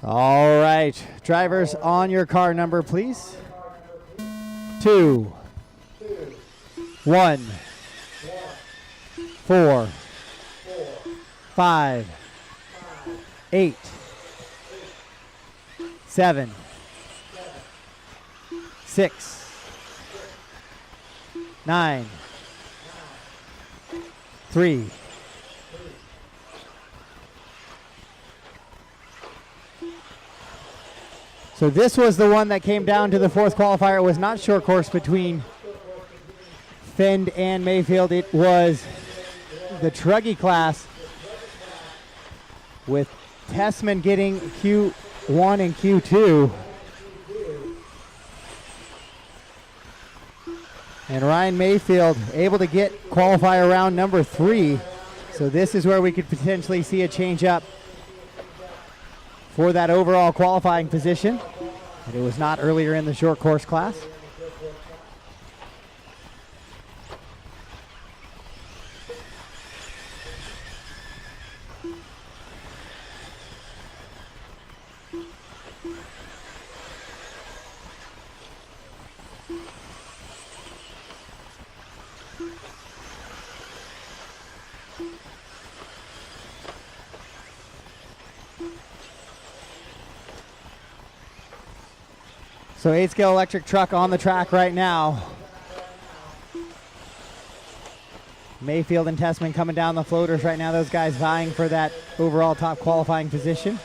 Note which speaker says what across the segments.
Speaker 1: All right, drivers on your car number, please. 2, 1, 4, 5, 8, 7, 6, 9, 3, 2. So this was the one that came down to the fourth qualifier. It was not short course between Phend and Maifield. It was the truggy class with Tessmann getting Q1 and Q2. And Ryan Maifield able to get qualifier round number 3. So this is where we could potentially see a change up for that overall qualifying position. And it was not earlier in the short course class. So 8-scale electric truck on the track right now. Maifield and Tessmann coming down the floaters right now. Those guys vying for that overall top qualifying position.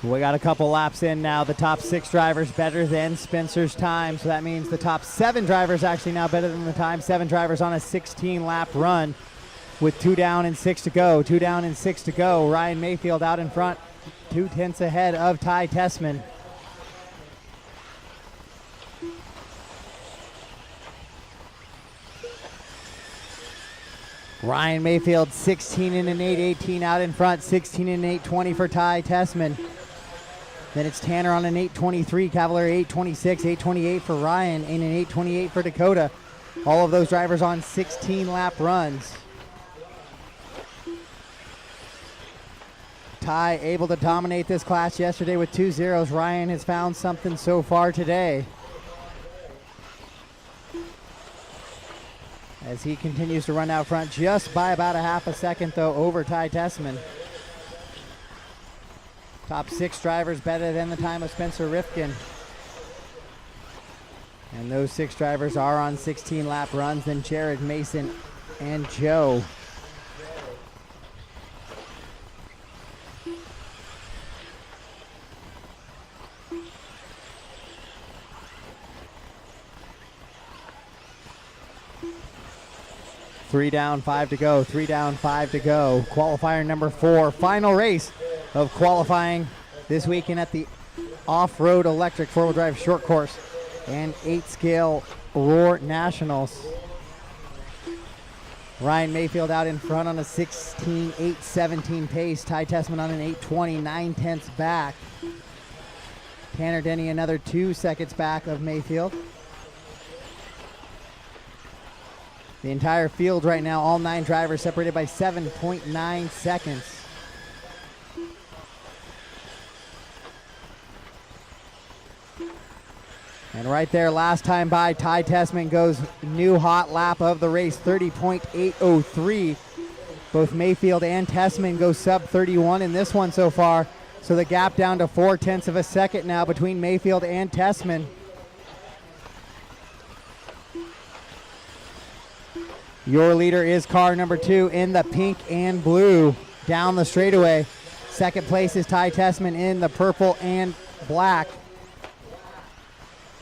Speaker 1: We got a couple laps in now. The top 6 drivers better than Spencer's time. So that means the top 7 drivers actually now better than the time. 7 drivers on a 16-lap run. With 2 down and 6 to go. 2 down and 6 to go. Ryan Maifield out in front, 2 tenths ahead of Ty Tessmann. Ryan Maifield 16 and an 8.18 out in front, 16 and an 8.20 for Ty Tessmann. Then it's Tanner on an 8.23, Cavalieri 8.26, 8.28 for Ryan, and an 8.28 for Dakotah. All of those drivers on 16-lap runs. Ty able to dominate this class yesterday with 2 zeros. Ryan has found something so far today, as he continues to run out front just by about a half a second though over Ty Tessmann. Top 6 drivers better than the time of Spencer Rifkin. And those 6 drivers are on 16-lap runs. Then Jared, Mason, and Joe. Three down, 5 to go. 3 down, 5 to go. Qualifier number 4. Final race of qualifying this weekend at the off-road electric four-wheel drive short course and 8-scale Roar Nationals. Ryan Maifield out in front on a 16.817 pace. Ty Tessmann on an 8.20, 9 tenths back. Tanner Denney another 2 seconds back of Maifield. The entire field right now, all 9 drivers separated by 7.9 seconds. And right there, last time by, Ty Tessmann goes new hot lap of the race, 30.803. Both Maifield and Tessmann go sub 31 in this one so far. So the gap down to 4 tenths of a second now between Maifield and Tessmann. Your leader is car number 2 in the pink and blue down the straightaway. Second place is Ty Tessmann in the purple and black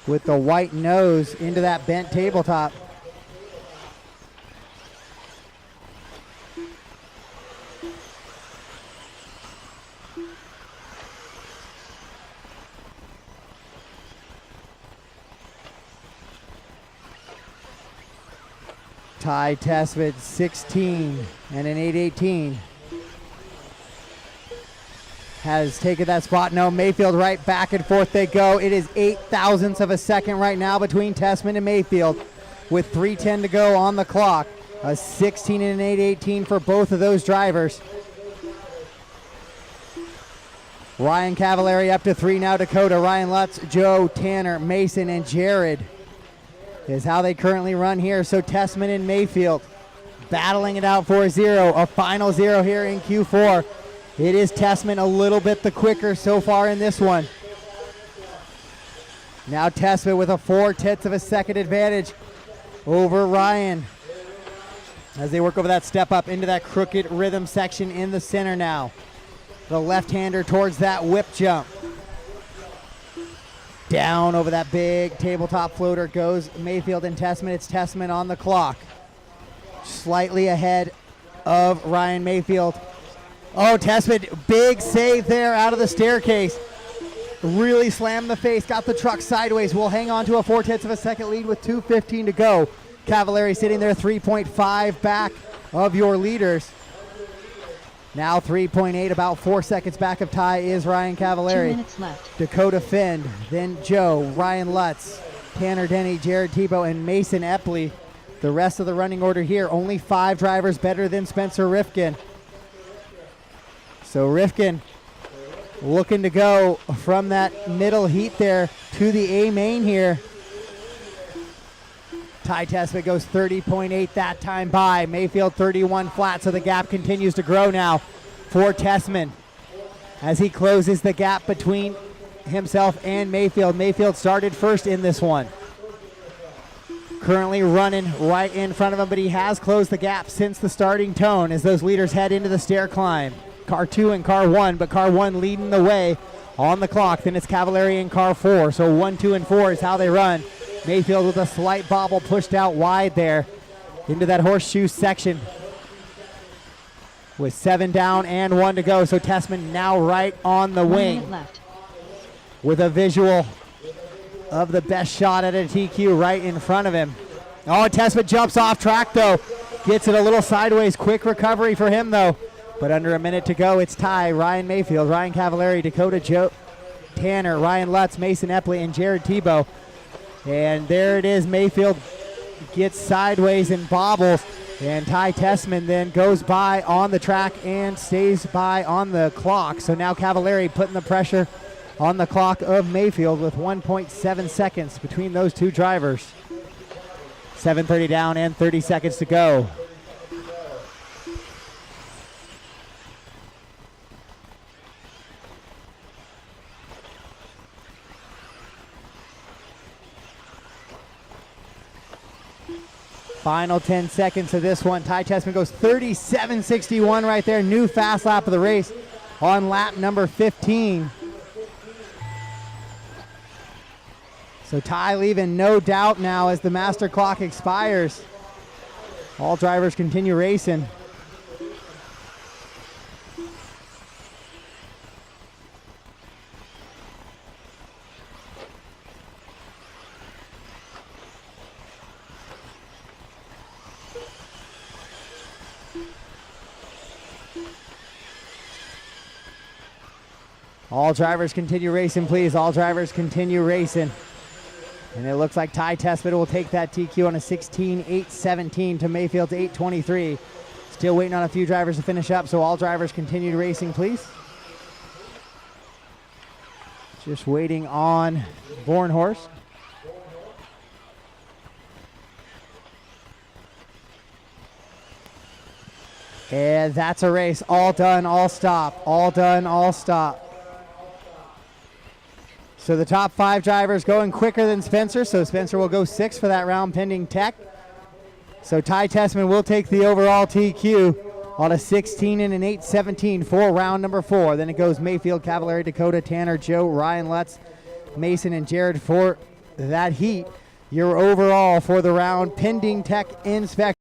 Speaker 1: with the white nose into that bent tabletop. Ty Tessmann 16 and an 8.18 has taken that spot. No, Maifield right back and forth they go. It is 8 thousandths of a second right now between Tessmann and Maifield with 3:10 to go on the clock. A 16 and an 8.18 for both of those drivers. Ryan Cavalieri up to 3 now. Dakotah, Ryan Lutz, Joe, Tanner, Mason, and Jared is how they currently run here. So Tessmann and Maifield battling it out for a 0, a final 0 here in Q4. It is Tessmann a little bit the quicker so far in this one. Now Tessmann with a 4/10 of a second advantage over Ryan as they work over that step up into that crooked rhythm section in the center now. The left-hander towards that whip jump. Down over that big tabletop floater goes Maifield and Tessmann. It's Tessmann on the clock. Slightly ahead of Ryan Maifield. Oh, Tessmann, big save there out of the staircase. Really slammed the face, got the truck sideways. Will hang on to a 4/10 of a second lead with 2:15 to go. Cavalieri sitting there 3.5 back of your leaders. Now 3.8, about 4 seconds back of Ty is Ryan Cavalieri.
Speaker 2: 2 minutes left.
Speaker 1: Dakotah Phend, then Joe, Ryan Lutz, Tanner Denney, Jared Tebo, and Mason Eppley. The rest of the running order here, only 5 drivers better than Spencer Rifkin. So Rifkin looking to go from that middle heat there to the A main here. Ty Tessmann goes 30.8 that time by. Maifield 31 flat, so the gap continues to grow now for Tessmann as he closes the gap between himself and Maifield. Maifield started first in this one. Currently running right in front of him, but he has closed the gap since the starting tone as those leaders head into the stair climb. Car 2 and car 1, but car 1 leading the way on the clock. Then it's Cavalieri in car 4. So 1, 2, and 4 is how they run. Maifield with a slight bobble pushed out wide there into that horseshoe section with 7 down and 1 to go. So Tessmann now right on the wing with a visual of the best shot at a TQ right in front of him. Oh, Tessmann jumps off track though. Gets it a little sideways. Quick recovery for him though. But under a minute to go, it's Ty, Ryan Maifield, Ryan Cavalieri, Dakotah, Joe, Tanner, Ryan Lutz, Mason Eppley, and Jared Tebo. And there it is. Maifield gets sideways and bobbles. And Ty Tessmann then goes by on the track and stays by on the clock. So now Cavalieri putting the pressure on the clock of Maifield with 1.7 seconds between those two drivers. 7:30 down and 30 seconds to go. Final 10 seconds of this one. Ty Tessmann goes 37.61 right there. New fast lap of the race on lap number 15. So Ty leaving no doubt now as the master clock expires. All drivers continue racing. All drivers continue racing, please. All drivers continue racing. And it looks like Ty Tessmann will take that TQ on a 16.817 to Maifield's 8.23. Still waiting on a few drivers to finish up, so all drivers continue racing, please. Just waiting on Bornhorst. And that's a race. All done, all stop. All done, all stop. So the top 5 drivers going quicker than Spencer. So Spencer will go 6th for that round pending tech. So Ty Tessmann will take the overall TQ on a 16 and an 8.17 for round number 4. Then it goes Maifield, Cavalieri, Dakotah, Tanner, Joe, Ryan Lutz, Mason, and Jared for that heat. Your overall for the round pending tech inspection.